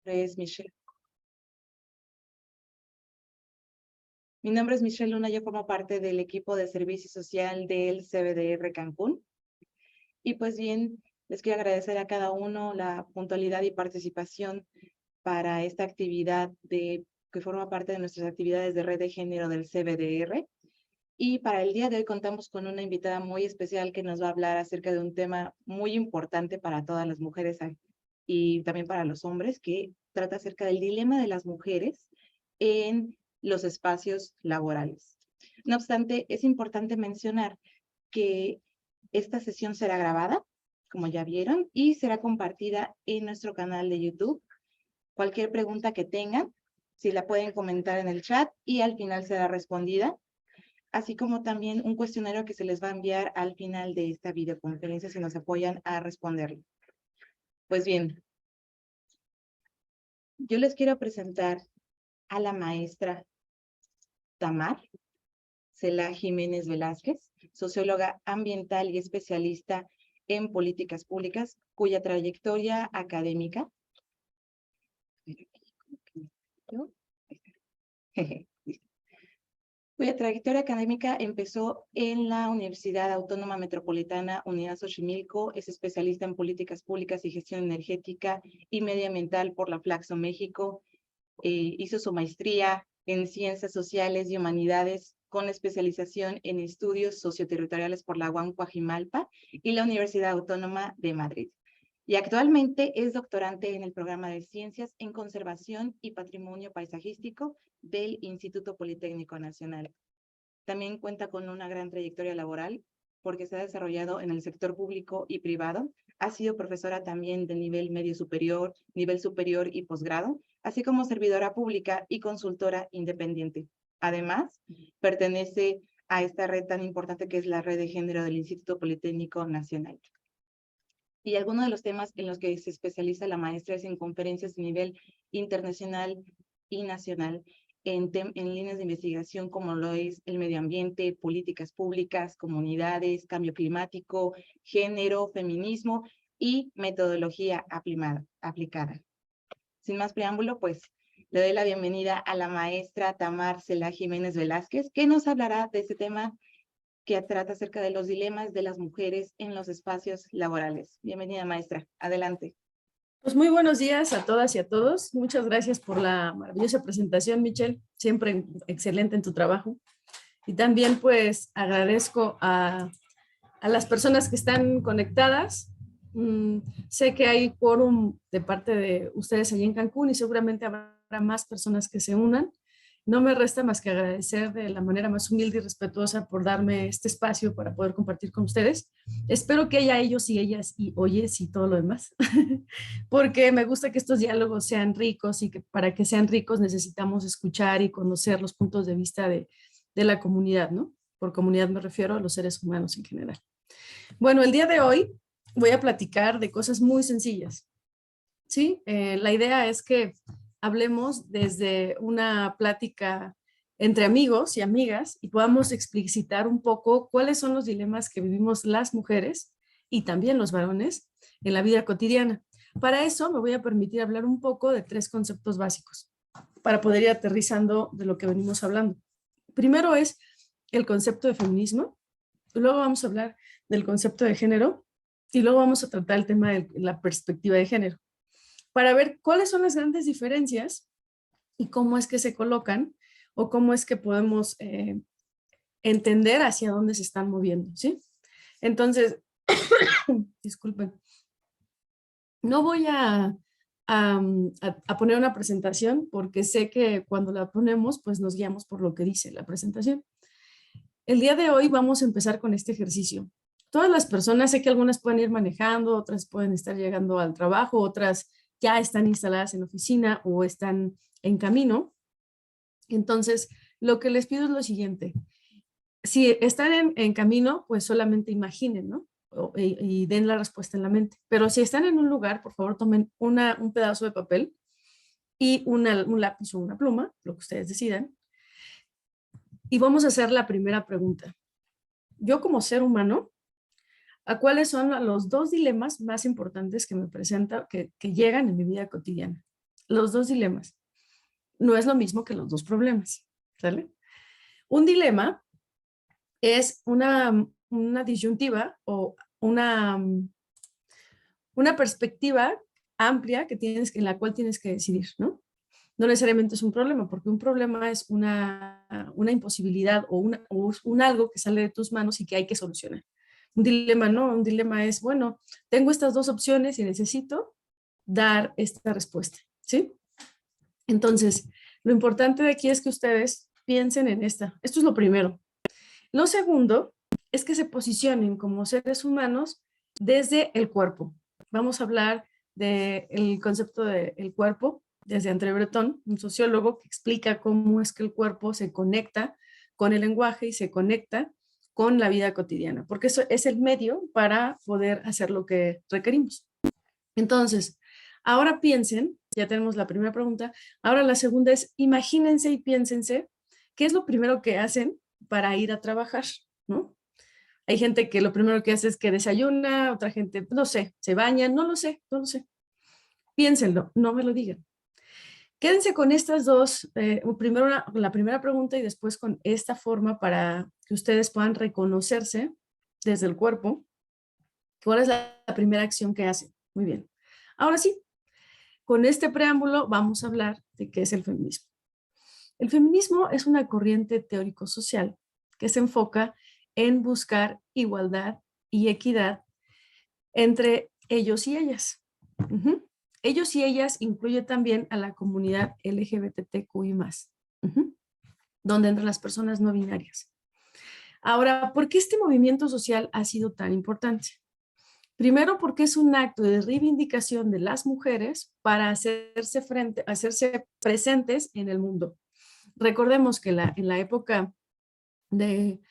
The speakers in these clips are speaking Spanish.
Es Michelle. Mi nombre es Michelle Luna, yo formo parte del equipo de servicio social del CBDR Cancún. Y pues bien, les quiero agradecer a cada uno la puntualidad y participación para esta actividad que forma parte de nuestras actividades de red de género del CBDR. Y para el día de hoy contamos con una invitada muy especial que nos va a hablar acerca de un tema muy importante para todas las mujeres y también para los hombres, que trata acerca del dilema de las mujeres en los espacios laborales. No obstante, es importante mencionar que esta sesión será grabada, como ya vieron, y será compartida en nuestro canal de YouTube. Cualquier pregunta que tengan, si la pueden comentar en el chat y al final será respondida, así como también un cuestionario que se les va a enviar al final de esta videoconferencia si nos apoyan a responderlo. Pues bien, yo les quiero presentar a la maestra Tamar Cela Jiménez Velázquez, socióloga ambiental y especialista en políticas públicas, cuya trayectoria académica empezó en la Universidad Autónoma Metropolitana Unidad Xochimilco. Es especialista en políticas públicas y gestión energética y medioambiental por la Flaxo México. Hizo su maestría en Ciencias Sociales y Humanidades con especialización en estudios socioterritoriales por la UAM Coajimalpa y la Universidad Autónoma de Madrid. Y actualmente es doctorante en el programa de Ciencias en Conservación y Patrimonio Paisajístico del Instituto Politécnico Nacional. También cuenta con una gran trayectoria laboral porque se ha desarrollado en el sector público y privado. Ha sido profesora también de nivel medio superior, nivel superior y posgrado, así como servidora pública y consultora independiente. Además, pertenece a esta red tan importante que es la red de género del Instituto Politécnico Nacional. Y algunos de los temas en los que se especializa la maestra es en conferencias de nivel internacional y nacional, en líneas de investigación como lo es el medio ambiente, políticas públicas, comunidades, cambio climático, género, feminismo y metodología aplicada. Sin más preámbulo, pues le doy la bienvenida a la maestra Tamar Cela Jiménez Velázquez, que nos hablará de este tema que trata acerca de los dilemas de las mujeres en los espacios laborales. Bienvenida, maestra. Adelante. Pues muy buenos días a todas y a todos. Muchas gracias por la maravillosa presentación, Michelle. Siempre excelente en tu trabajo. Y también pues agradezco a las personas que están conectadas. Sé que hay quórum de parte de ustedes allí en Cancún y seguramente habrá más personas que se unan. No me resta más que agradecer de la manera más humilde y respetuosa por darme este espacio para poder compartir con ustedes. Espero que haya ellos y ellas y oyes y todo lo demás, porque me gusta que estos diálogos sean ricos y que para que sean ricos necesitamos escuchar y conocer los puntos de vista de la comunidad, ¿no? Por comunidad me refiero a los seres humanos en general. Bueno, el día de hoy voy a platicar de cosas muy sencillas, ¿sí? La idea es que hablemos desde una plática entre amigos y amigas y podamos explicitar un poco cuáles son los dilemas que vivimos las mujeres y también los varones en la vida cotidiana. Para eso me voy a permitir hablar un poco de 3 conceptos básicos para poder ir aterrizando de lo que venimos hablando. Primero es el concepto de feminismo, luego vamos a hablar del concepto de género y luego vamos a tratar el tema de la perspectiva de género, para ver cuáles son las grandes diferencias y cómo es que se colocan o cómo es que podemos entender hacia dónde se están moviendo, ¿sí? Entonces, disculpen, no voy a poner una presentación porque sé que cuando la ponemos, pues nos guiamos por lo que dice la presentación. El día de hoy vamos a empezar con este ejercicio. Todas las personas, sé que algunas pueden ir manejando, otras pueden estar llegando al trabajo, otras ya están instaladas en oficina o están en camino. Entonces, lo que les pido es lo siguiente. Si están en camino, pues solamente imaginen, ¿no? Y den la respuesta en la mente. Pero si están en un lugar, por favor, tomen un pedazo de papel y un lápiz o una pluma, lo que ustedes decidan. Y vamos a hacer la primera pregunta. Yo como ser humano, ¿a cuáles son los 2 dilemas más importantes que me presentan, que llegan en mi vida cotidiana? los dos dilemas. No es lo mismo que los dos problemas, ¿sale? Un dilema es una disyuntiva o una perspectiva amplia en la cual tienes que decidir, ¿no? No necesariamente es un problema, porque un problema es una imposibilidad o un algo que sale de tus manos y que hay que solucionar. Un dilema no, un dilema es, bueno, tengo estas dos opciones y necesito dar esta respuesta, ¿sí? Entonces, lo importante de aquí es que ustedes piensen en esta. Esto es lo primero. Lo segundo es que se posicionen como seres humanos desde el cuerpo. Vamos a hablar del concepto del cuerpo desde André Breton, un sociólogo que explica cómo es que el cuerpo se conecta con el lenguaje y se conecta con la vida cotidiana, porque eso es el medio para poder hacer lo que requerimos. Entonces, ahora piensen, ya tenemos la primera pregunta, ahora la segunda es, imagínense y piénsense, ¿qué es lo primero que hacen para ir a trabajar? ¿No? Hay gente que lo primero que hace es que desayuna, otra gente, no sé, se baña, no lo sé, no lo sé. Piénsenlo, no me lo digan. Quédense con estas dos, primero la primera pregunta y después con esta forma para que ustedes puedan reconocerse desde el cuerpo. ¿Cuál es la primera acción que hacen? Muy bien. Ahora sí, con este preámbulo vamos a hablar de qué es el feminismo. El feminismo es una corriente teórico-social que se enfoca en buscar igualdad y equidad entre ellos y ellas. Ellos y ellas incluye también a la comunidad LGBTQI+, donde entran las personas no binarias. Ahora, ¿por qué este movimiento social ha sido tan importante? Primero, porque es un acto de reivindicación de las mujeres para hacerse presentes en el mundo. Recordemos que en la época de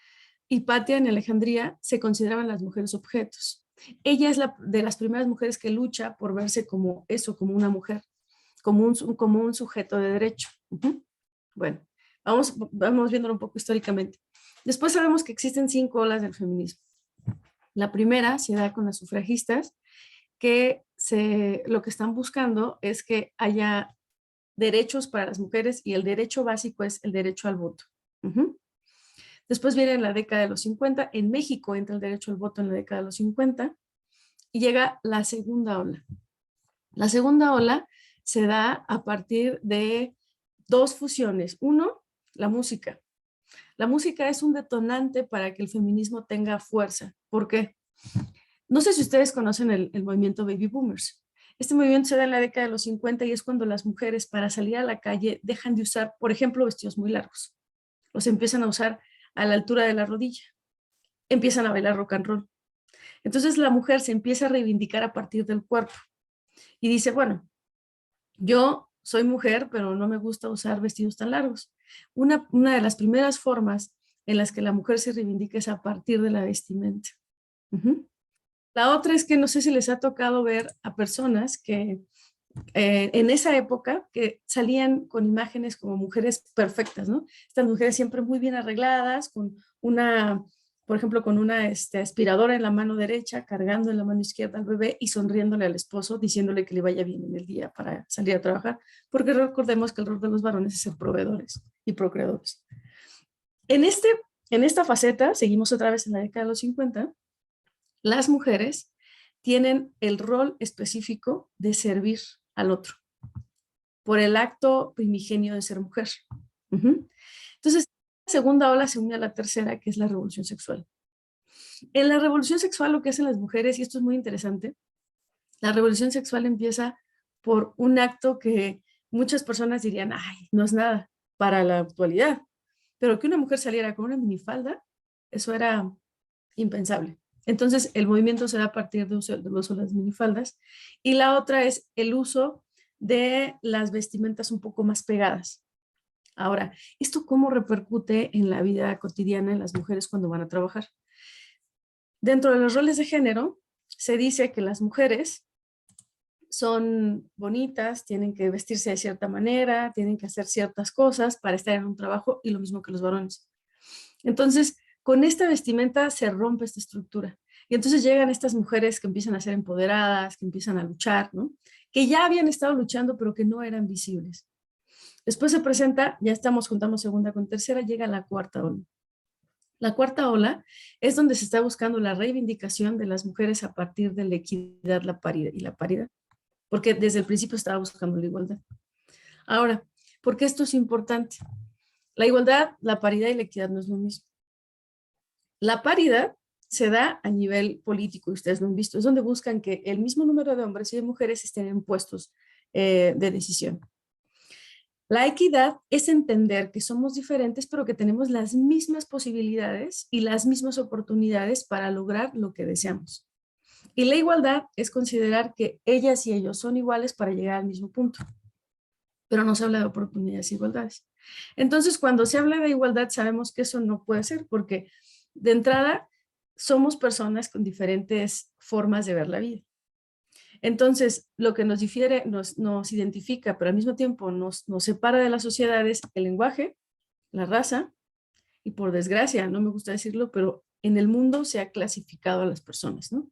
Hipatia en Alejandría se consideraban las mujeres objetos. Ella es de las primeras mujeres que lucha por verse como eso, como una mujer, como un sujeto de derecho. Bueno, vamos viéndolo un poco históricamente. Después sabemos que existen 5 olas del feminismo. La primera se da con las sufragistas, que lo que están buscando es que haya derechos para las mujeres y el derecho básico es el derecho al voto. Después viene en la década de los 50, en México entra el derecho al voto en la década de los 50 y llega la segunda ola. La segunda ola se da a partir de 2 fusiones. Uno, la música. La música es un detonante para que el feminismo tenga fuerza. ¿Por qué? No sé si ustedes conocen el movimiento Baby Boomers. Este movimiento se da en la década de los 50 y es cuando las mujeres para salir a la calle dejan de usar, por ejemplo, vestidos muy largos. Los empiezan a usar a la altura de la rodilla. Empiezan a bailar rock and roll. Entonces la mujer se empieza a reivindicar a partir del cuerpo y dice, bueno, yo soy mujer, pero no me gusta usar vestidos tan largos. Una de las primeras formas en las que la mujer se reivindica es a partir de la vestimenta. La otra es que no sé si les ha tocado ver a personas que en esa época que salían con imágenes como mujeres perfectas, ¿no? Estas mujeres siempre muy bien arregladas, con por ejemplo, con una aspiradora en la mano derecha, cargando en la mano izquierda al bebé y sonriéndole al esposo, diciéndole que le vaya bien en el día para salir a trabajar, porque recordemos que el rol de los varones es ser proveedores y procreadores. En esta faceta, seguimos otra vez en la década de los 50, las mujeres tienen el rol específico de servir al otro por el acto primigenio de ser mujer. Entonces, la segunda ola se une a la tercera, que es la revolución sexual. En la revolución sexual lo que hacen las mujeres, y esto es muy interesante, la revolución sexual empieza por un acto que muchas personas dirían, ay, no es nada para la actualidad, pero que una mujer saliera con una minifalda, eso era impensable. Entonces, el movimiento se da a partir del uso de las minifaldas. Y la otra es el uso de las vestimentas un poco más pegadas. Ahora, ¿esto cómo repercute en la vida cotidiana de las mujeres cuando van a trabajar? Dentro de los roles de género, se dice que las mujeres son bonitas, tienen que vestirse de cierta manera, tienen que hacer ciertas cosas para estar en un trabajo y lo mismo que los varones. Entonces, con esta vestimenta se rompe esta estructura. Y entonces llegan estas mujeres que empiezan a ser empoderadas, que empiezan a luchar, ¿no? que ya habían estado luchando, pero que no eran visibles. Después se presenta, ya estamos, juntamos segunda con tercera, llega la cuarta ola. La cuarta ola es donde se está buscando la reivindicación de las mujeres a partir de la equidad, la paridad y la paridad, porque desde el principio estaba buscando la igualdad. Ahora, ¿por qué esto es importante? La igualdad, la paridad y la equidad no es lo mismo. La paridad se da a nivel político, y ustedes lo han visto, es donde buscan que el mismo número de hombres y de mujeres estén en puestos de decisión. La equidad es entender que somos diferentes, pero que tenemos las mismas posibilidades y las mismas oportunidades para lograr lo que deseamos. Y la igualdad es considerar que ellas y ellos son iguales para llegar al mismo punto. Pero no se habla de oportunidades e igualdades. Entonces, cuando se habla de igualdad, sabemos que eso no puede ser, porque de entrada somos personas con diferentes formas de ver la vida. Entonces, lo que nos difiere, nos identifica, pero al mismo tiempo nos separa de las sociedades, el lenguaje, la raza, y por desgracia, no me gusta decirlo, pero en el mundo se ha clasificado a las personas, ¿no?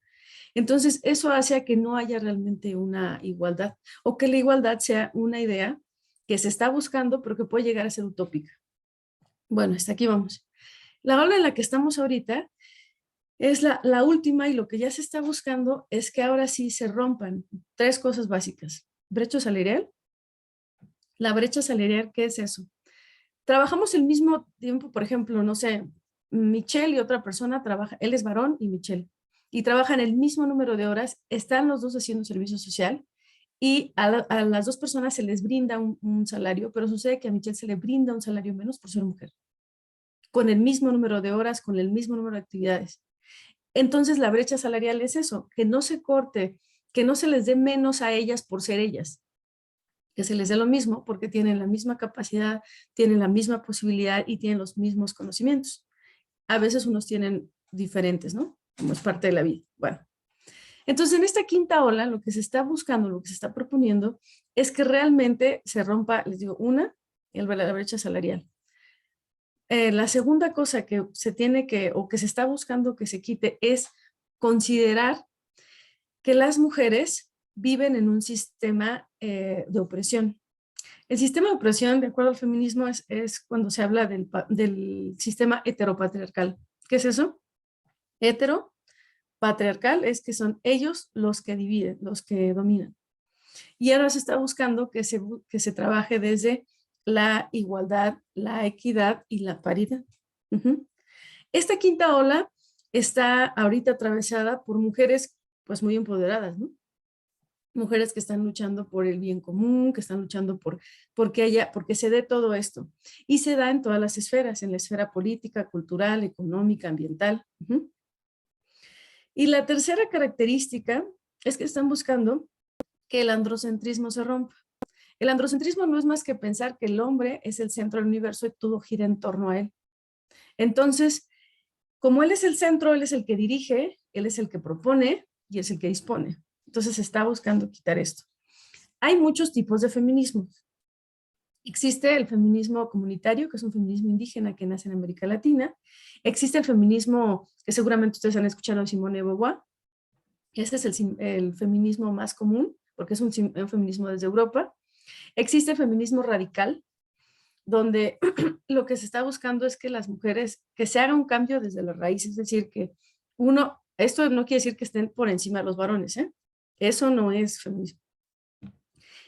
Entonces, eso hace a que no haya realmente una igualdad, o que la igualdad sea una idea que se está buscando, pero que puede llegar a ser utópica. Bueno, hasta aquí vamos. La ola en la que estamos ahorita es la última, y lo que ya se está buscando es que ahora sí se rompan tres cosas básicas. Brecha salarial. La brecha salarial, ¿qué es eso? Trabajamos el mismo tiempo, por ejemplo, no sé, Michelle y otra persona trabaja, él es varón y Michelle, y trabajan el mismo número de horas, están los dos haciendo servicio social, y a las dos personas se les brinda un salario, pero sucede que a Michelle se le brinda un salario menos por ser mujer, con el mismo número de horas, con el mismo número de actividades. Entonces la brecha salarial es eso, que no se corte, que no se les dé menos a ellas por ser ellas, que se les dé lo mismo porque tienen la misma capacidad, tienen la misma posibilidad y tienen los mismos conocimientos. A veces unos tienen diferentes, ¿no? Como es parte de la vida. Bueno, entonces en esta quinta ola lo que se está buscando, lo que se está proponiendo es que realmente se rompa, les digo, la brecha salarial. La segunda cosa que se tiene que, o que se está buscando que se quite, es considerar que las mujeres viven en un sistema de opresión. El sistema de opresión, de acuerdo al feminismo, es cuando se habla del sistema heteropatriarcal. ¿Qué es eso? Heteropatriarcal es que son ellos los que dividen, los que dominan. Y ahora se está buscando que se trabaje desde la igualdad, la equidad y la paridad. Esta quinta ola está ahorita atravesada por mujeres pues muy empoderadas, ¿no? Mujeres que están luchando por el bien común, que están luchando porque se dé todo esto. Y se da en todas las esferas, en la esfera política, cultural, económica, ambiental. Y la tercera característica es que están buscando que el androcentrismo se rompa. El androcentrismo no es más que pensar que el hombre es el centro del universo y todo gira en torno a él. Entonces, como él es el centro, él es el que dirige, él es el que propone y es el que dispone. Entonces se está buscando quitar esto. Hay muchos tipos de feminismo. Existe el feminismo comunitario, que es un feminismo indígena que nace en América Latina. Existe el feminismo que seguramente ustedes han escuchado de Simone de Beauvoir. Ese es el feminismo más común, porque es un feminismo desde Europa. Existe el feminismo radical, donde lo que se está buscando es que las mujeres, que se haga un cambio desde la raíz, es decir, que esto no quiere decir que estén por encima de los varones, ¿eh? Eso no es feminismo.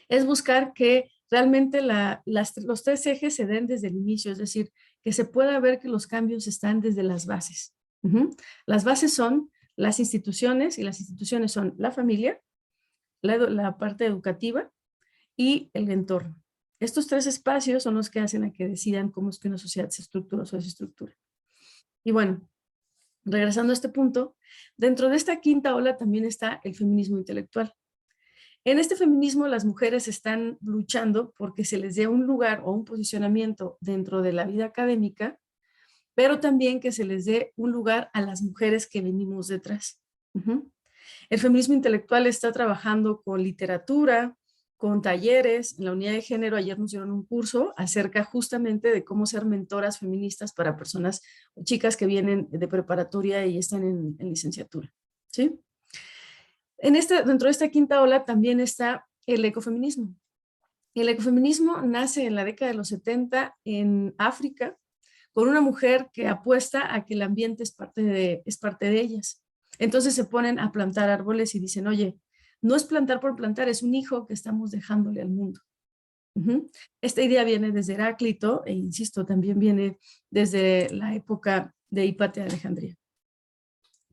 Es buscar que realmente los tres ejes se den desde el inicio, es decir, que se pueda ver que los cambios están desde las bases. Las bases son las instituciones, y las instituciones son la familia, la parte educativa y el entorno. Estos tres espacios son los que hacen a que decidan cómo es que una sociedad se estructura o se desestructura. Y bueno, regresando a este punto, dentro de esta quinta ola también está el feminismo intelectual. En este feminismo las mujeres están luchando porque se les dé un lugar o un posicionamiento dentro de la vida académica, pero también que se les dé un lugar a las mujeres que venimos detrás. El feminismo intelectual está trabajando con literatura, con talleres. En la unidad de género ayer nos dieron un curso acerca justamente de cómo ser mentoras feministas para personas o chicas que vienen de preparatoria y están en licenciatura, ¿sí? Dentro de esta quinta ola también está el ecofeminismo. El ecofeminismo nace en la década de los 70 en África con una mujer que apuesta a que el ambiente es parte de ellas. Entonces se ponen a plantar árboles y dicen, oye, no es plantar por plantar, es un hijo que estamos dejándole al mundo. Esta idea viene desde Heráclito e insisto, también viene desde la época de Hipatía de Alejandría.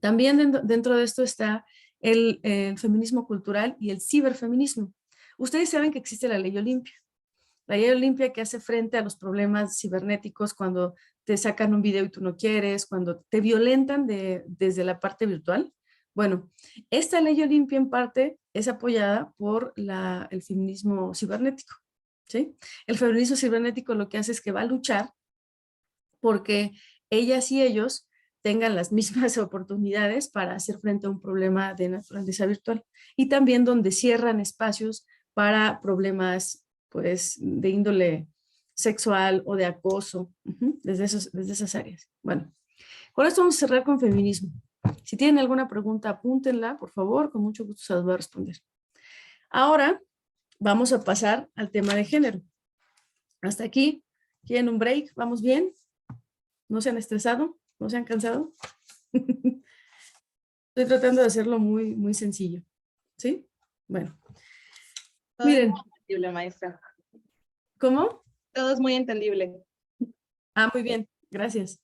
También dentro de esto está el feminismo cultural y el ciberfeminismo. Ustedes saben que existe la ley Olimpia. La ley Olimpia que hace frente a los problemas cibernéticos cuando te sacan un video y tú no quieres, cuando te violentan desde la parte virtual. Bueno, esta ley Olimpia en parte es apoyada por el feminismo cibernético. ¿Sí? El feminismo cibernético lo que hace es que va a luchar porque ellas y ellos tengan las mismas oportunidades para hacer frente a un problema de naturaleza virtual y también donde cierran espacios para problemas pues de índole sexual o de acoso desde esas áreas. Bueno, con esto vamos a cerrar con feminismo. Si tienen alguna pregunta, apúntenla, por favor, con mucho gusto se las voy a responder. Ahora vamos a pasar al tema de género. Hasta aquí, ¿quieren un break? ¿Vamos bien? ¿No se han estresado? ¿No se han cansado? Estoy tratando de hacerlo muy, muy sencillo. ¿Sí? Bueno. Todo Miren. es muy entendible, maestra. ¿Cómo? Todo es muy entendible. Ah, muy bien. Gracias.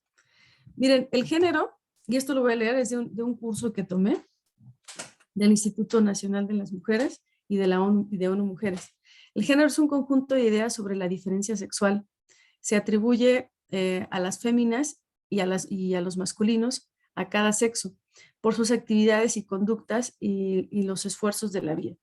Miren, el género, y esto lo voy a leer, es de un curso que tomé del Instituto Nacional de las Mujeres y de la ONU, y de ONU Mujeres. El género es un conjunto de ideas sobre la diferencia sexual. Se atribuye a las féminas y a los masculinos, a cada sexo, por sus actividades y conductas y los esfuerzos de la vida.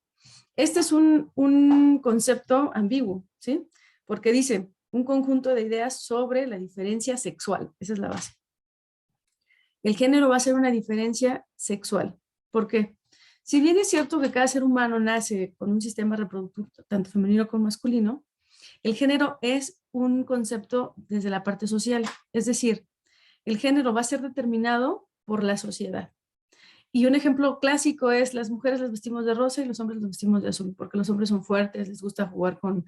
Este es un concepto ambiguo, ¿sí? Porque dice un conjunto de ideas sobre la diferencia sexual. Esa es la base. El género va a ser una diferencia sexual. ¿Por qué? Si bien es cierto que cada ser humano nace con un sistema reproductivo tanto femenino como masculino, el género es un concepto desde la parte social. Es decir, el género va a ser determinado por la sociedad. Y un ejemplo clásico es las mujeres las vestimos de rosa y los hombres los vestimos de azul, porque los hombres son fuertes, les gusta jugar con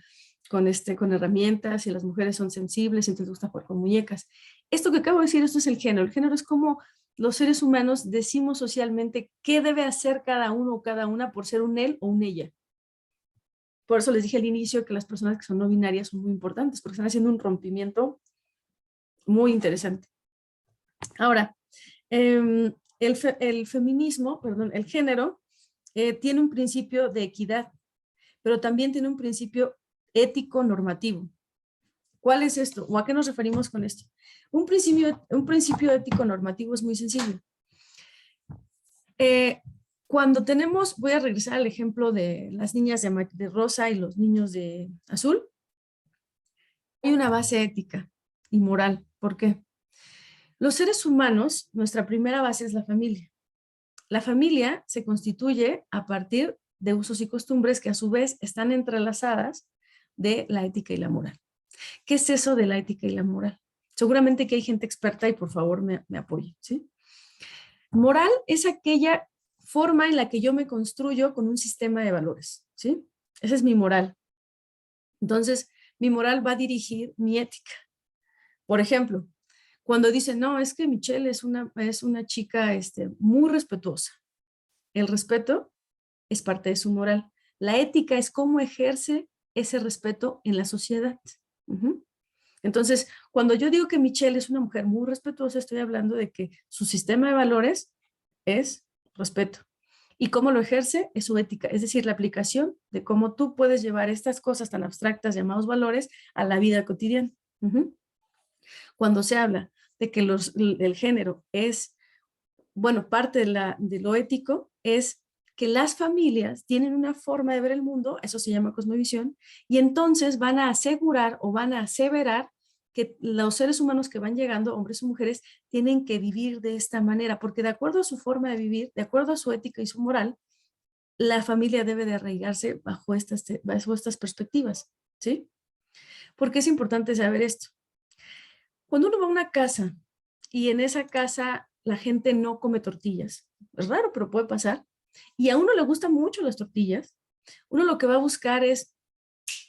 herramientas y las mujeres son sensibles y les gusta jugar con muñecas. Esto que acabo de decir, esto es el género. El género es como los seres humanos decimos socialmente qué debe hacer cada uno o cada una por ser un él o un ella. Por eso les dije al inicio que las personas que son no binarias son muy importantes, porque están haciendo un rompimiento muy interesante. Ahora, el feminismo, perdón, el género, tiene un principio de equidad, pero también tiene un principio ético normativo. ¿Cuál es esto? ¿O a qué nos referimos con esto? Un principio ético normativo es muy sencillo. Cuando tenemos, voy a regresar al ejemplo de las niñas de rosa y los niños de azul, hay una base ética y moral. ¿Por qué? Los seres humanos, nuestra primera base es la familia. La familia se constituye a partir de usos y costumbres que a su vez están entrelazadas de la ética y la moral. ¿Qué es eso de la ética y la moral? Seguramente que hay gente experta y por favor me apoye, ¿sí? Moral es aquella forma en la que yo me construyo con un sistema de valores, ¿sí? Esa es mi moral. Entonces, mi moral va a dirigir mi ética. Por ejemplo, cuando dicen, no, es que Michelle es una chica muy respetuosa. El respeto es parte de su moral. La ética es cómo ejerce ese respeto en la sociedad. Entonces, cuando yo digo que Michelle es una mujer muy respetuosa, estoy hablando de que su sistema de valores es respeto. Y cómo lo ejerce es su ética, es decir, la aplicación de cómo tú puedes llevar estas cosas tan abstractas llamados valores a la vida cotidiana. Cuando se habla de que el género es, bueno, parte de lo ético, es que las familias tienen una forma de ver el mundo, eso se llama cosmovisión, y entonces van a asegurar o van a aseverar que los seres humanos que van llegando, hombres o mujeres, tienen que vivir de esta manera, porque de acuerdo a su forma de vivir, de acuerdo a su ética y su moral, la familia debe de arraigarse bajo estas perspectivas, ¿sí? ¿Por qué es importante saber esto? Cuando uno va a una casa y en esa casa la gente no come tortillas, es raro, pero puede pasar, y a uno le gustan mucho las tortillas, Uno lo que va a buscar es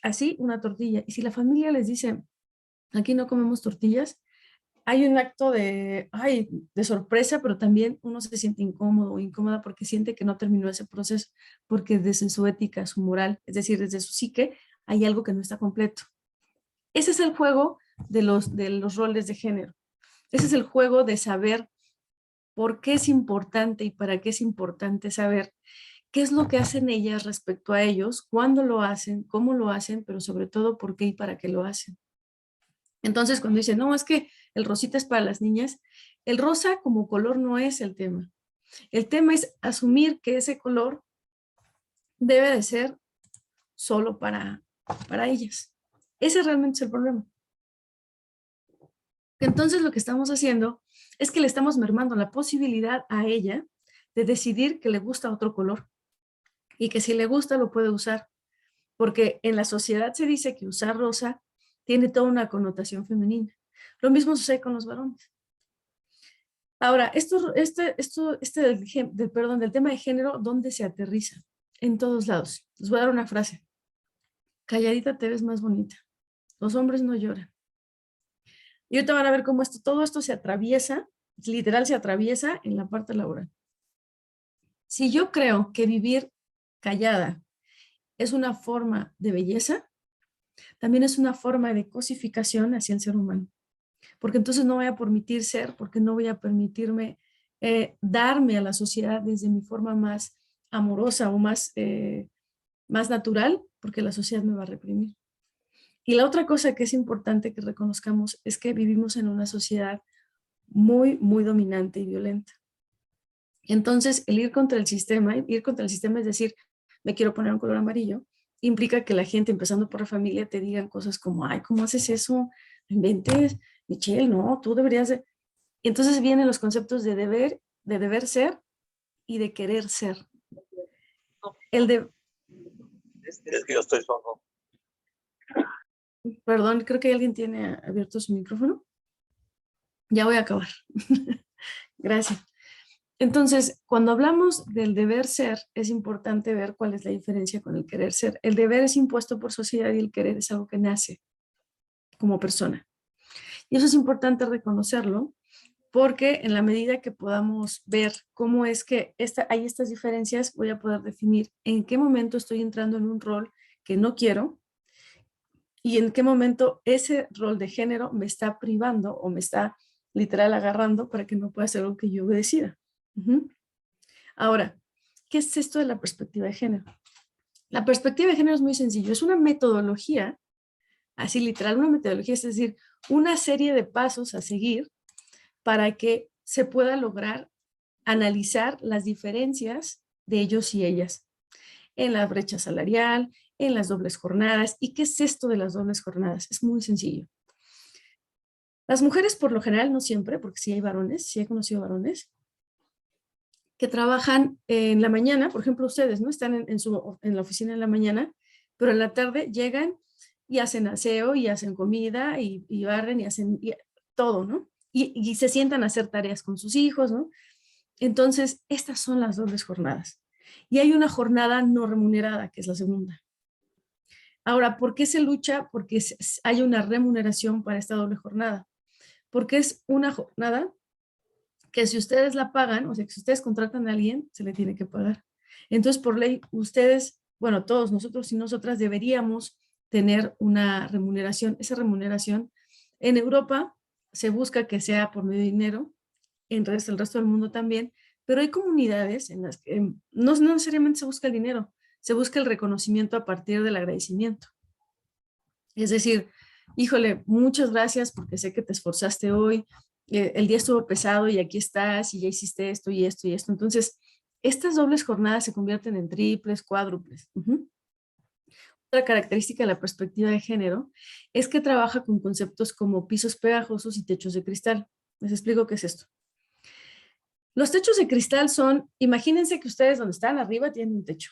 así una tortilla. Y si la familia les dice, aquí no comemos tortillas, hay un acto de sorpresa, pero también uno se siente incómodo o incómoda porque siente que no terminó ese proceso, porque desde su ética, su moral, es decir, desde su psique, hay algo que no está completo. Ese es el juego de los roles de género. Ese es el juego de saber por qué es importante y para qué es importante saber qué es lo que hacen ellas respecto a ellos, cuándo lo hacen, cómo lo hacen, pero sobre todo por qué y para qué lo hacen. Entonces, cuando dicen, no, es que el rosita es para las niñas, el rosa como color no es el tema. El tema es asumir que ese color debe de ser solo para ellas. Ese realmente es el problema. Entonces, lo que estamos haciendo es que le estamos mermando la posibilidad a ella de decidir que le gusta otro color y que si le gusta lo puede usar. Porque en la sociedad se dice que usar rosa tiene toda una connotación femenina. Lo mismo sucede con los varones. Ahora, del tema de género, ¿dónde se aterriza? En todos lados. Les voy a dar una frase. Calladita te ves más bonita. Los hombres no lloran. Y ahorita van a ver cómo todo esto se atraviesa, literal se atraviesa en la parte laboral. Si yo creo que vivir callada es una forma de belleza, también es una forma de cosificación hacia el ser humano. Porque entonces no voy a permitir ser, porque no voy a permitirme darme a la sociedad desde mi forma más amorosa o más natural, porque la sociedad me va a reprimir. Y la otra cosa que es importante que reconozcamos es que vivimos en una sociedad muy, muy dominante y violenta. Entonces, el ir contra el sistema es decir, me quiero poner un color amarillo, implica que la gente, empezando por la familia, te digan cosas como, ay, ¿cómo haces eso? No inventes, Michelle, no, tú deberías de... Y entonces vienen los conceptos de deber ser y de querer ser. El de... Es que yo estoy solo. Perdón, creo que alguien tiene abierto su micrófono. Ya voy a acabar. Gracias. Entonces, cuando hablamos del deber ser, es importante ver cuál es la diferencia con el querer ser. El deber es impuesto por sociedad y el querer es algo que nace como persona. Y eso es importante reconocerlo porque en la medida que podamos ver cómo es que hay estas diferencias, voy a poder definir en qué momento estoy entrando en un rol que no quiero y en qué momento ese rol de género me está privando o me está literal agarrando para que no pueda hacer lo que yo decida. Ahora, ¿qué es esto de la perspectiva de género? La perspectiva de género es muy sencillo, es una metodología, así literal, una metodología, es decir, una serie de pasos a seguir para que se pueda lograr analizar las diferencias de ellos y ellas en la brecha salarial, en las dobles jornadas. ¿Y qué es esto de las dobles jornadas? Es muy sencillo. Las mujeres, por lo general, no siempre, porque sí hay varones, sí he conocido varones, que trabajan en la mañana, por ejemplo, ustedes, ¿no? Están en la oficina en la mañana, pero en la tarde llegan y hacen aseo y hacen comida y barren y hacen todo, ¿no? Y se sientan a hacer tareas con sus hijos, ¿no? Entonces, estas son las dobles jornadas. Y hay una jornada no remunerada, que es la segunda. Ahora, ¿por qué se lucha? Porque hay una remuneración para esta doble jornada. Porque es una jornada que si ustedes la pagan, o sea, que si ustedes contratan a alguien, se le tiene que pagar. Entonces, por ley, ustedes, bueno, todos nosotros y nosotras deberíamos tener una remuneración. Esa remuneración en Europa se busca que sea por medio de dinero, en el resto del mundo también, pero hay comunidades en las que no necesariamente se busca el dinero, se busca el reconocimiento a partir del agradecimiento. Es decir, híjole, muchas gracias porque sé que te esforzaste hoy, el día estuvo pesado y aquí estás y ya hiciste esto y esto y esto. Entonces, estas dobles jornadas se convierten en triples, cuádruples. Otra característica de la perspectiva de género es que trabaja con conceptos como pisos pegajosos y techos de cristal. Les explico qué es esto. Los techos de cristal son, imagínense que ustedes donde están arriba tienen un techo.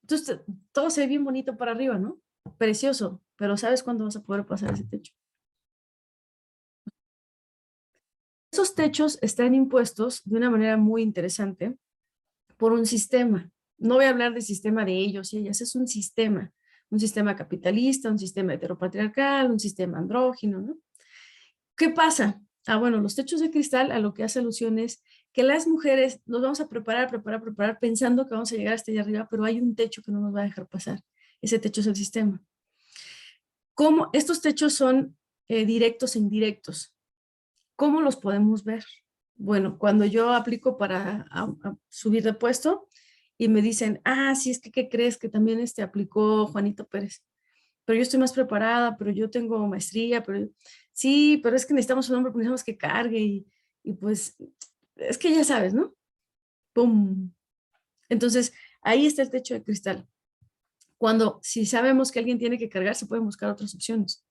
Entonces, todo se ve bien bonito para arriba, ¿no? Precioso, pero ¿sabes cuándo vas a poder pasar ese techo? Esos techos están impuestos de una manera muy interesante por un sistema. no voy a hablar del sistema de ellos y ellas, es un sistema capitalista, un sistema heteropatriarcal, un sistema andrógino, ¿no? ¿Qué pasa? Bueno, los techos de cristal a lo que hace alusión es que las mujeres nos vamos a preparar pensando que vamos a llegar hasta allá arriba, pero hay un techo que no nos va a dejar pasar. Ese techo es el sistema. ¿Cómo? Estos techos son directos e indirectos. ¿Cómo los podemos ver? Bueno, cuando yo aplico para a subir de puesto y me dicen, sí, es que, ¿qué crees? Que también aplicó Juanito Pérez. Pero yo estoy más preparada, pero yo tengo maestría, pero sí, pero es que necesitamos un hombre, necesitamos que cargue y pues, es que ya sabes, ¿no? ¡Pum! Entonces, ahí está el techo de cristal. Si sabemos que alguien tiene que cargar, se pueden buscar otras opciones.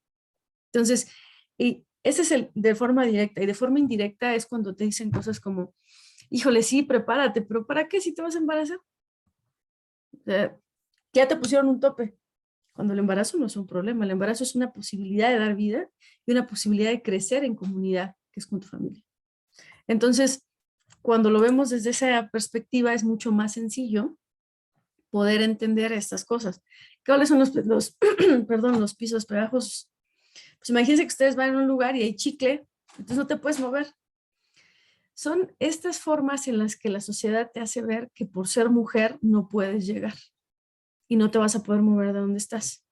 Entonces, y ese es de forma directa. Y de forma indirecta es cuando te dicen cosas como, híjole, sí, prepárate, pero ¿para qué si te vas a embarazar? O sea, ya te pusieron un tope. Cuando el embarazo no es un problema, el embarazo es una posibilidad de dar vida y una posibilidad de crecer en comunidad, que es con tu familia. Entonces, cuando lo vemos desde esa perspectiva, es mucho más sencillo poder entender estas cosas. ¿Cuáles son los pisos pegajosos? Pues imagínense que ustedes van a un lugar y hay chicle, entonces no te puedes mover. Son estas formas en las que la sociedad te hace ver que por ser mujer no puedes llegar y no te vas a poder mover de donde estás.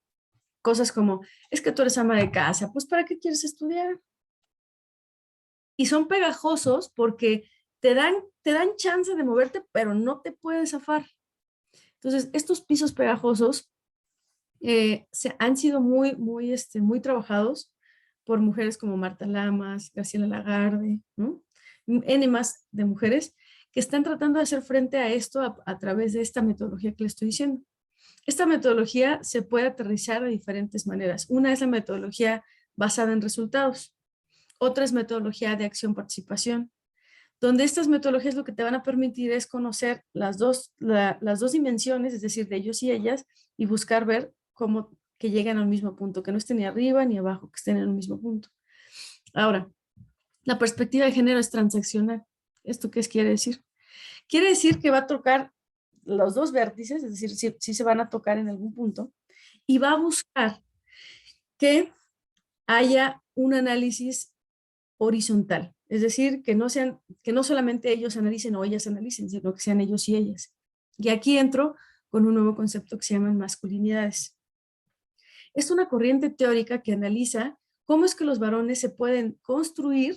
Cosas como, es que tú eres ama de casa, pues ¿para qué quieres estudiar? Y son pegajosos porque te dan chance de moverte, pero no te puedes zafar. Entonces, estos pisos pegajosos han sido muy trabajados por mujeres como Marta Lamas, Graciela Lagarde, ¿no? N más de mujeres que están tratando de hacer frente a esto a través de esta metodología que les estoy diciendo. Esta metodología se puede aterrizar de diferentes maneras. Una es la metodología basada en resultados. Otra es metodología de acción-participación, donde estas metodologías lo que te van a permitir es conocer las dos dimensiones, es decir, de ellos y ellas, y buscar ver cómo que lleguen al mismo punto, que no estén ni arriba ni abajo, que estén en el mismo punto. Ahora, la perspectiva de género es transaccional. ¿Esto qué quiere decir? Quiere decir que va a tocar los dos vértices, es decir, sí se van a tocar en algún punto, y va a buscar que haya un análisis horizontal, es decir, que no solamente ellos analicen o ellas analicen, sino que sean ellos y ellas. Y aquí entro con un nuevo concepto que se llama masculinidades. Es una corriente teórica que analiza cómo es que los varones se pueden construir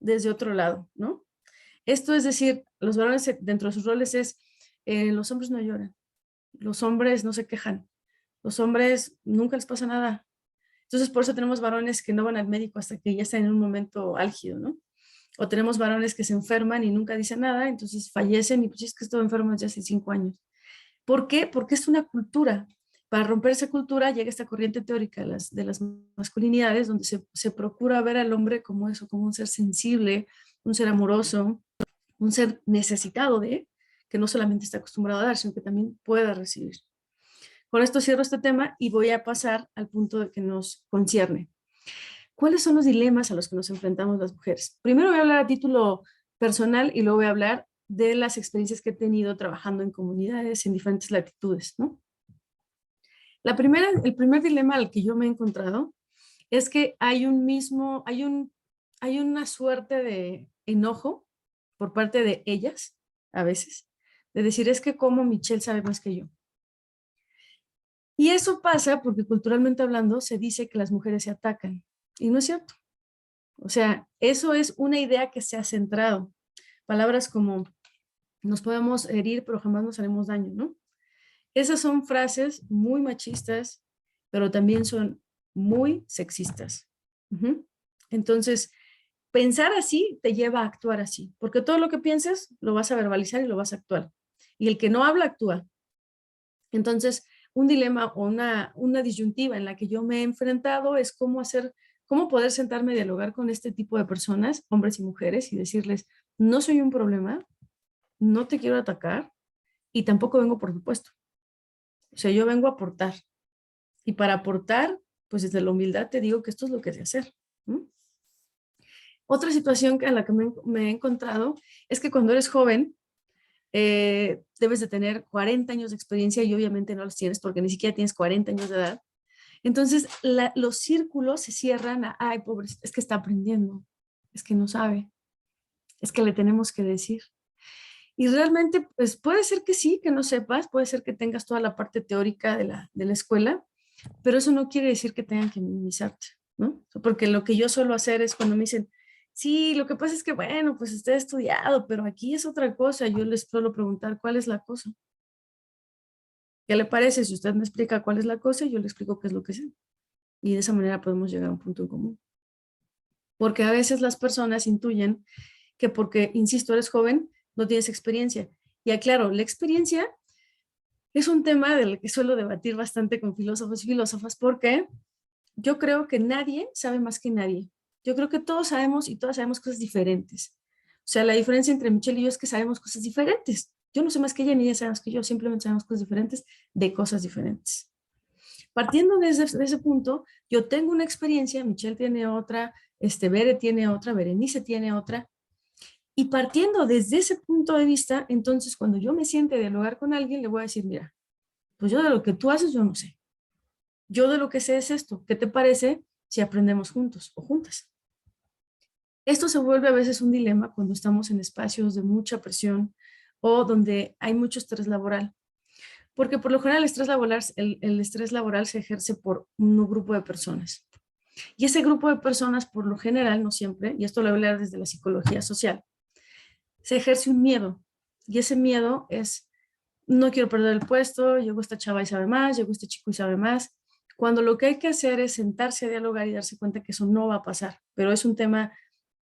desde otro lado, ¿no? Esto es decir, los varones dentro de sus roles los hombres no lloran, los hombres no se quejan, los hombres nunca les pasa nada. Entonces, por eso tenemos varones que no van al médico hasta que ya están en un momento álgido, ¿no? O tenemos varones que se enferman y nunca dicen nada, entonces fallecen y pues es que estuvo enfermo desde hace 5 años. ¿Por qué? Porque es una cultura. Para romper esa cultura llega esta corriente teórica de las masculinidades, donde se procura ver al hombre como eso, como un ser sensible, un ser amoroso, un ser necesitado que no solamente está acostumbrado a dar, sino que también pueda recibir. Con esto cierro este tema y voy a pasar al punto que nos concierne. ¿Cuáles son los dilemas a los que nos enfrentamos las mujeres? Primero voy a hablar a título personal y luego voy a hablar de las experiencias que he tenido trabajando en comunidades en diferentes latitudes, ¿no? El primer dilema al que yo me he encontrado es que hay una suerte de enojo por parte de ellas, a veces, de decir, es que como Michelle sabe más que yo. Y eso pasa porque culturalmente hablando se dice que las mujeres se atacan, y no es cierto. O sea, eso es una idea que se ha centrado. Palabras como, nos podemos herir, pero jamás nos haremos daño, ¿no? Esas son frases muy machistas, pero también son muy sexistas. Entonces, pensar así te lleva a actuar así, porque todo lo que pienses lo vas a verbalizar y lo vas a actuar. Y el que no habla, actúa. Entonces, un dilema o una disyuntiva en la que yo me he enfrentado es cómo poder sentarme a dialogar con este tipo de personas, hombres y mujeres, y decirles, no soy un problema, no te quiero atacar y tampoco vengo por tu puesto. O sea, yo vengo a aportar. Y para aportar, pues desde la humildad te digo que esto es lo que he de hacer. Otra situación a la que me he encontrado es que cuando eres joven, debes de tener 40 años de experiencia y obviamente no los tienes porque ni siquiera tienes 40 años de edad. Entonces, los círculos se cierran a, ay, pobre, es que está aprendiendo, es que no sabe, es que le tenemos que decir. Y realmente, pues puede ser que sí, que no sepas, puede ser que tengas toda la parte teórica de la escuela, pero eso no quiere decir que tengan que minimizarte, ¿no? Porque lo que yo suelo hacer es cuando me dicen, sí, lo que pasa es que, bueno, pues usted ha estudiado, pero aquí es otra cosa. Yo les suelo preguntar, ¿cuál es la cosa? ¿Qué le parece? Si usted me explica cuál es la cosa, yo le explico qué es lo que sé. Y de esa manera podemos llegar a un punto en común. Porque a veces las personas intuyen que porque, insisto, eres joven, no tienes experiencia. Y aclaro, la experiencia es un tema del que suelo debatir bastante con filósofos y filósofas porque yo creo que nadie sabe más que nadie. Yo creo que todos sabemos y todas sabemos cosas diferentes. O sea, la diferencia entre Michelle y yo es que sabemos cosas diferentes. Yo no sé más que ella ni ella sabe más que yo, simplemente sabemos cosas diferentes de cosas diferentes. Partiendo de ese punto, yo tengo una experiencia, Michelle tiene otra, Bere tiene otra, Berenice tiene otra, y partiendo desde ese punto de vista, entonces cuando yo me siente a dialogar con alguien, le voy a decir, mira, pues yo de lo que tú haces, yo no sé. Yo de lo que sé es esto. ¿Qué te parece si aprendemos juntos o juntas? Esto se vuelve a veces un dilema cuando estamos en espacios de mucha presión o donde hay mucho estrés laboral. Porque por lo general el estrés laboral se ejerce por un grupo de personas. Y ese grupo de personas, por lo general, no siempre, y esto lo voy a hablar desde la psicología social, se ejerce un miedo. Y ese miedo es, no quiero perder el puesto, llegó esta chava y sabe más, llegó este chico y sabe más. Cuando lo que hay que hacer es sentarse a dialogar y darse cuenta que eso no va a pasar. Pero es un tema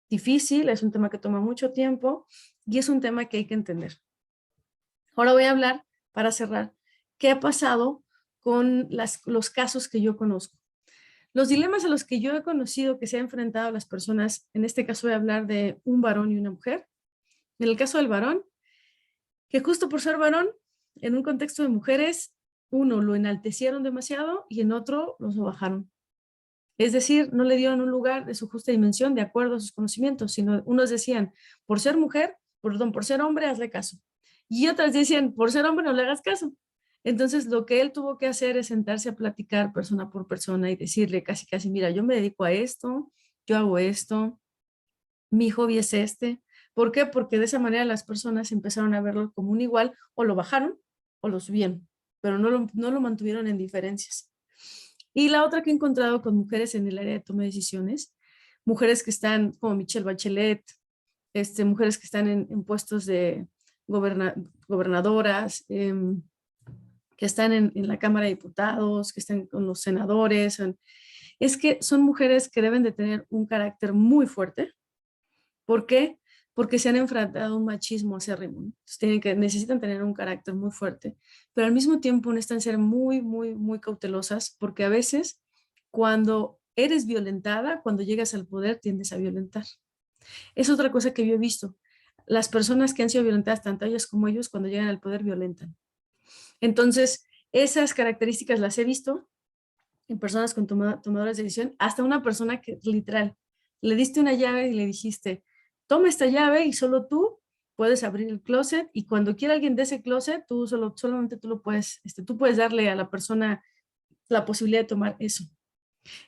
difícil, es un tema que toma mucho tiempo y es un tema que hay que entender. Ahora voy a hablar, para cerrar, qué ha pasado con los casos que yo conozco. Los dilemas a los que yo he conocido que se han enfrentado las personas, en este caso voy a hablar de un varón y una mujer. En el caso del varón, que justo por ser varón, en un contexto de mujeres, uno lo enaltecieron demasiado y en otro lo bajaron. Es decir, no le dieron un lugar de su justa dimensión de acuerdo a sus conocimientos, sino unos decían, por ser mujer, por ser hombre, hazle caso. Y otras decían, por ser hombre, no le hagas caso. Entonces, lo que él tuvo que hacer es sentarse a platicar persona por persona y decirle casi, casi, mira, yo me dedico a esto, yo hago esto, mi hobby es este. ¿Por qué? Porque de esa manera las personas empezaron a verlo como un igual, o lo bajaron o lo subían, pero no lo mantuvieron en diferencias. Y la otra que he encontrado con mujeres en el área de toma de decisiones, mujeres que están como Michelle Bachelet, mujeres que están en puestos de gobernadoras, que están en la Cámara de Diputados, que están con los senadores. Es que son mujeres que deben de tener un carácter muy fuerte. ¿Por qué? Porque se han enfrentado a un machismo acérrimo. Entonces necesitan tener un carácter muy fuerte, pero al mismo tiempo necesitan ser muy, muy, muy cautelosas, porque a veces cuando eres violentada, cuando llegas al poder, tiendes a violentar. Es otra cosa que yo he visto. Las personas que han sido violentadas, tanto ellas como ellos, cuando llegan al poder, violentan. Entonces, esas características las he visto en personas con tomadoras de decisión, hasta una persona que literal, le diste una llave y le dijiste, toma esta llave y solo tú puedes abrir el closet y cuando quiera alguien de ese closet, solamente tú lo puedes, tú puedes darle a la persona la posibilidad de tomar eso.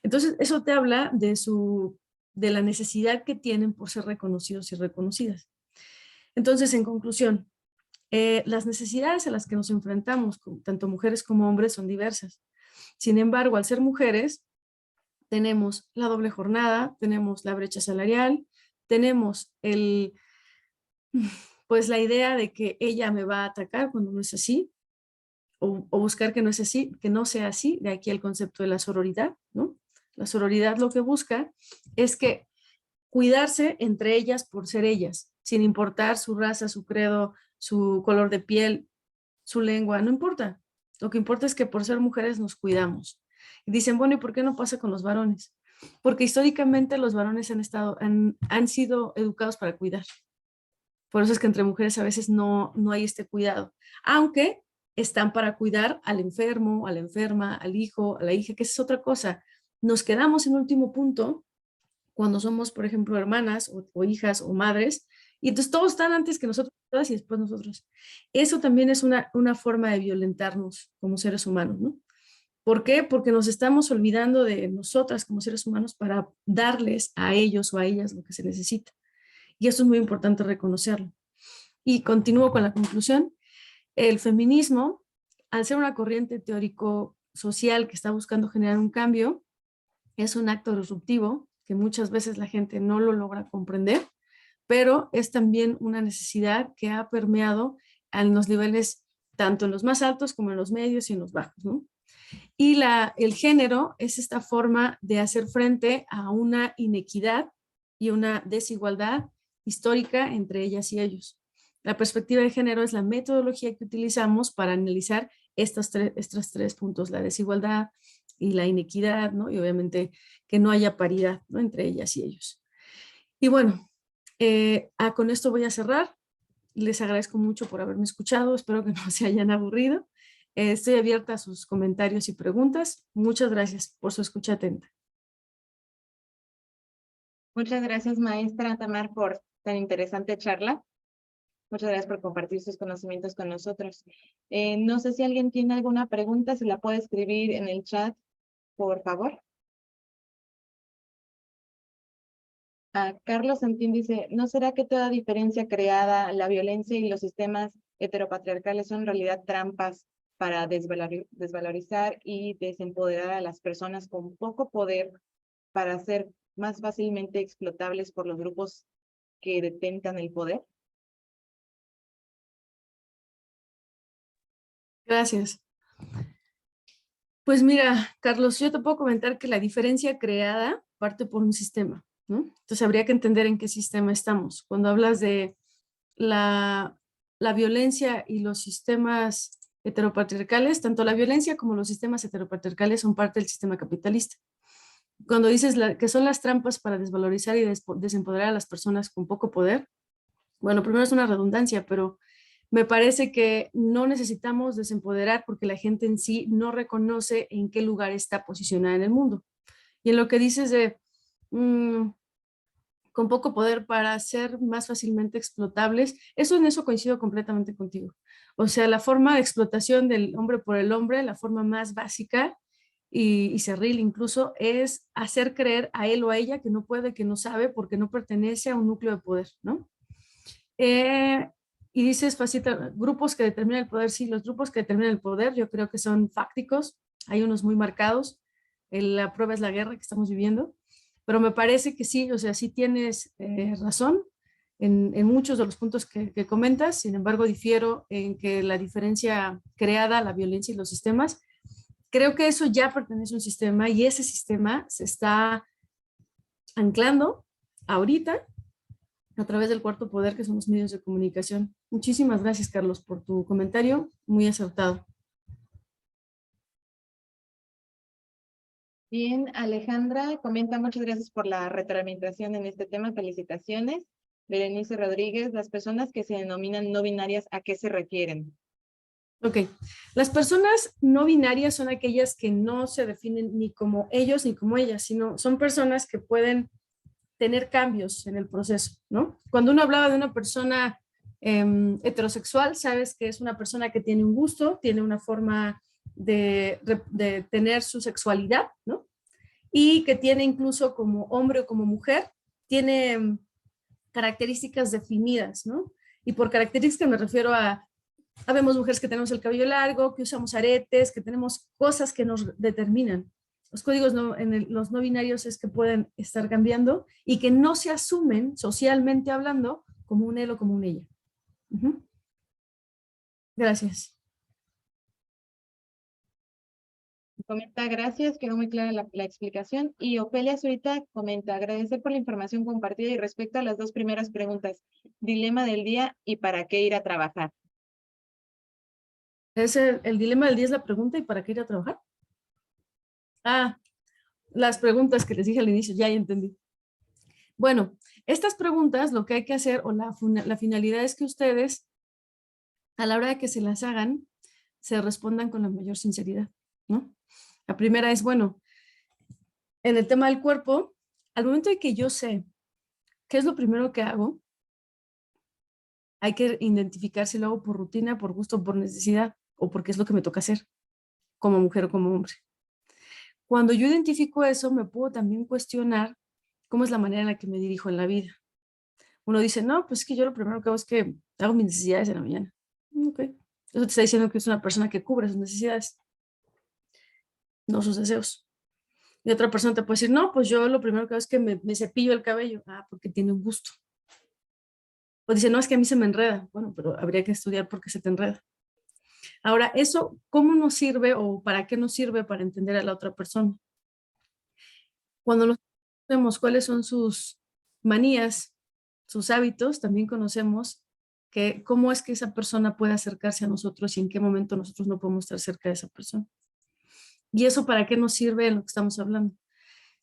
Entonces, eso te habla de la necesidad que tienen por ser reconocidos y reconocidas. Entonces, en conclusión, las necesidades a las que nos enfrentamos, tanto mujeres como hombres, son diversas. Sin embargo, al ser mujeres, tenemos la doble jornada, tenemos la brecha salarial, tenemos pues la idea de que ella me va a atacar cuando no es así, o buscar que no es así, que no sea así, de aquí el concepto de la sororidad, ¿no? La sororidad lo que busca es que cuidarse entre ellas por ser ellas, sin importar su raza, su credo, su color de piel, su lengua, no importa. Lo que importa es que por ser mujeres nos cuidamos. Y dicen, bueno, ¿y por qué no pasa con los varones? Porque históricamente los varones han sido educados para cuidar. Por eso es que entre mujeres a veces no hay este cuidado. Aunque están para cuidar al enfermo, a la enferma, al hijo, a la hija, que esa es otra cosa. Nos quedamos en último punto cuando somos, por ejemplo, hermanas o hijas o madres, y entonces todos están antes que nosotros todas y después nosotros. Eso también es una forma de violentarnos como seres humanos, ¿no? ¿Por qué? Porque nos estamos olvidando de nosotras como seres humanos para darles a ellos o a ellas lo que se necesita. Y eso es muy importante reconocerlo. Y continúo con la conclusión. El feminismo, al ser una corriente teórico-social que está buscando generar un cambio, es un acto disruptivo que muchas veces la gente no lo logra comprender, pero es también una necesidad que ha permeado en los niveles, tanto en los más altos como en los medios y en los bajos, ¿no? Y el género es esta forma de hacer frente a una inequidad y una desigualdad histórica entre ellas y ellos. La perspectiva de género es la metodología que utilizamos para analizar estos tres puntos, la desigualdad y la inequidad, ¿no? Y obviamente que no haya paridad, ¿no?, entre ellas y ellos. Y bueno, con esto voy a cerrar. Les agradezco mucho por haberme escuchado. Espero que no se hayan aburrido. Estoy abierta a sus comentarios y preguntas. Muchas gracias por su escucha atenta. Muchas gracias, maestra Tamar, por tan interesante charla. Muchas gracias por compartir sus conocimientos con nosotros. No sé si alguien tiene alguna pregunta, se la puede escribir en el chat, por favor. Carlos Santín dice, ¿no será que toda diferencia creada, la violencia y los sistemas heteropatriarcales son en realidad trampas para desvalorizar y desempoderar a las personas con poco poder para ser más fácilmente explotables por los grupos que detentan el poder? Gracias. Pues mira, Carlos, yo te puedo comentar que la diferencia creada parte por un sistema, ¿no? Entonces habría que entender en qué sistema estamos. Cuando hablas de la violencia y los sistemas heteropatriarcales, tanto la violencia como los sistemas heteropatriarcales son parte del sistema capitalista. Cuando dices que son las trampas para desvalorizar y desempoderar a las personas con poco poder, bueno, primero es una redundancia, pero me parece que no necesitamos desempoderar porque la gente en sí no reconoce en qué lugar está posicionada en el mundo. Y en lo que dices de con poco poder para ser más fácilmente explotables, en eso coincido completamente contigo. O sea, la forma de explotación del hombre por el hombre, la forma más básica y cerril incluso, es hacer creer a él o a ella que no puede, que no sabe, porque no pertenece a un núcleo de poder, ¿no? Y dices, facilita, grupos que determinan el poder, sí, los grupos que determinan el poder yo creo que son fácticos, hay unos muy marcados, la prueba es la guerra que estamos viviendo, pero me parece que sí, o sea, sí tienes razón en muchos de los puntos que comentas, sin embargo difiero en que la diferencia creada, la violencia y los sistemas, creo que eso ya pertenece a un sistema y ese sistema se está anclando ahorita a través del cuarto poder, que son los medios de comunicación. Muchísimas gracias, Carlos, por tu comentario, muy acertado. Bien, Alejandra comenta, muchas gracias por la retroalimentación en este tema, felicitaciones. Berenice Rodríguez, las personas que se denominan no binarias, ¿a qué se refieren? Ok, las personas no binarias son aquellas que no se definen ni como ellos ni como ellas, sino son personas que pueden tener cambios en el proceso, ¿no? Cuando uno hablaba de una persona heterosexual, sabes que es una persona que tiene un gusto, tiene una forma de tener su sexualidad, ¿no? Y que tiene incluso como hombre o como mujer, tiene características definidas, ¿no? Y por características me refiero habemos mujeres que tenemos el cabello largo, que usamos aretes, que tenemos cosas que nos determinan. Los códigos los no binarios es que pueden estar cambiando y que no se asumen socialmente hablando como un él o como un ella. Gracias. Comenta, gracias, quedó muy clara la explicación. Y Ofelia Zurita comenta, agradecer por la información compartida y respecto a las dos primeras preguntas, dilema del día y para qué ir a trabajar. El dilema del día es la pregunta, ¿y para qué ir a trabajar? Las preguntas que les dije al inicio, ya entendí. Bueno, estas preguntas lo que hay que hacer, o la finalidad es que ustedes, a la hora de que se las hagan, se respondan con la mayor sinceridad, ¿no? La primera es, bueno, en el tema del cuerpo, al momento de que yo sé qué es lo primero que hago, hay que identificar si lo hago por rutina, por gusto, por necesidad o porque es lo que me toca hacer como mujer o como hombre. Cuando yo identifico eso, me puedo también cuestionar cómo es la manera en la que me dirijo en la vida. Uno dice, no, pues es que yo lo primero que hago es que hago mis necesidades en la mañana. Ok. Eso te está diciendo que es una persona que cubre sus necesidades, no sus deseos. Y otra persona te puede decir, no, pues yo lo primero que hago es que me cepillo el cabello. Ah, porque tiene un gusto. O dice, no, es que a mí se me enreda. Bueno, pero habría que estudiar por qué se te enreda. Ahora, eso, ¿cómo nos sirve o para qué nos sirve para entender a la otra persona? Cuando nos vemos cuáles son sus manías, sus hábitos, también conocemos que cómo es que esa persona puede acercarse a nosotros y en qué momento nosotros no podemos estar cerca de esa persona. ¿Y eso para qué nos sirve en lo que estamos hablando?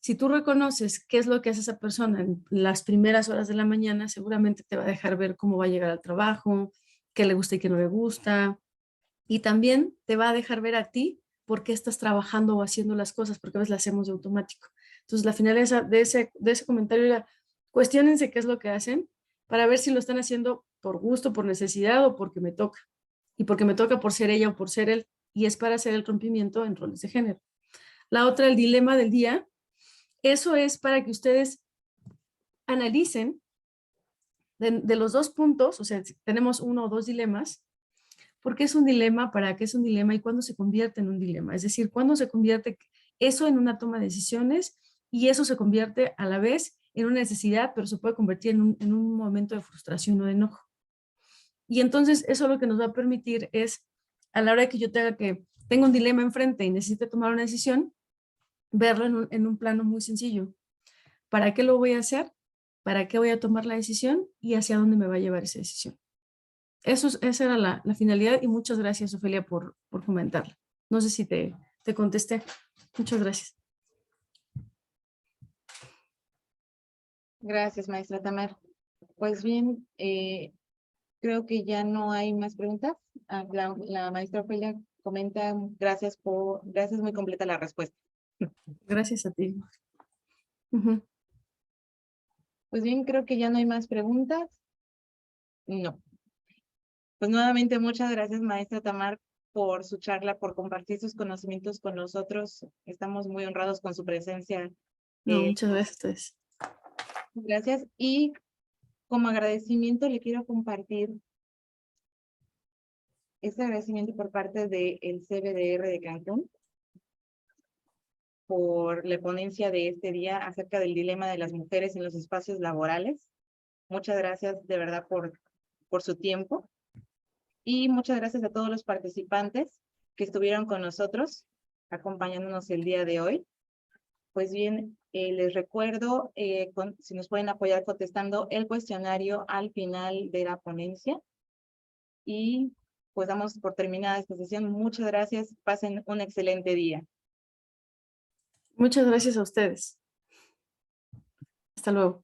Si tú reconoces qué es lo que hace esa persona en las primeras horas de la mañana, seguramente te va a dejar ver cómo va a llegar al trabajo, qué le gusta y qué no le gusta. Y también te va a dejar ver a ti por qué estás trabajando o haciendo las cosas, porque a veces las hacemos de automático. Entonces, la finalidad de ese comentario era, cuestiónense qué es lo que hacen para ver si lo están haciendo por gusto, por necesidad o porque me toca. Y porque me toca por ser ella o por ser él. Y es para hacer el rompimiento en roles de género. La otra, el dilema del día. Eso es para que ustedes analicen de los dos puntos, o sea, si tenemos uno o dos dilemas, ¿por qué es un dilema? ¿Para qué es un dilema? ¿Y cuándo se convierte en un dilema? Es decir, ¿cuándo se convierte eso en una toma de decisiones y eso se convierte a la vez en una necesidad, pero se puede convertir en un momento de frustración o de enojo? Y entonces eso lo que nos va a permitir es, a la hora de que yo tengo un dilema enfrente y necesite tomar una decisión, verlo en un plano muy sencillo. ¿Para qué lo voy a hacer? ¿Para qué voy a tomar la decisión? ¿Y hacia dónde me va a llevar esa decisión? Esa era la finalidad y muchas gracias, Ofelia, por comentarlo. No sé si te contesté. Muchas gracias. Gracias, maestra Tamar. Pues bien, creo que ya no hay más preguntas. La maestra Ofelia comenta, gracias, muy completa la respuesta. Gracias a ti. Ujú. Pues bien, creo que ya no hay más preguntas. No. Pues nuevamente muchas gracias, maestra Tamar, por su charla, por compartir sus conocimientos con nosotros. Estamos muy honrados con su presencia. No, muchas gracias a ustedes. Gracias. Y como agradecimiento le quiero compartir este agradecimiento por parte del CBDR de Cancún por la ponencia de este día acerca del dilema de las mujeres en los espacios laborales. Muchas gracias de verdad por su tiempo. Y muchas gracias a todos los participantes que estuvieron con nosotros, acompañándonos el día de hoy. Pues bien, les recuerdo si nos pueden apoyar contestando el cuestionario al final de la ponencia. Y pues damos por terminada esta sesión. Muchas gracias. Pasen un excelente día. Muchas gracias a ustedes. Hasta luego.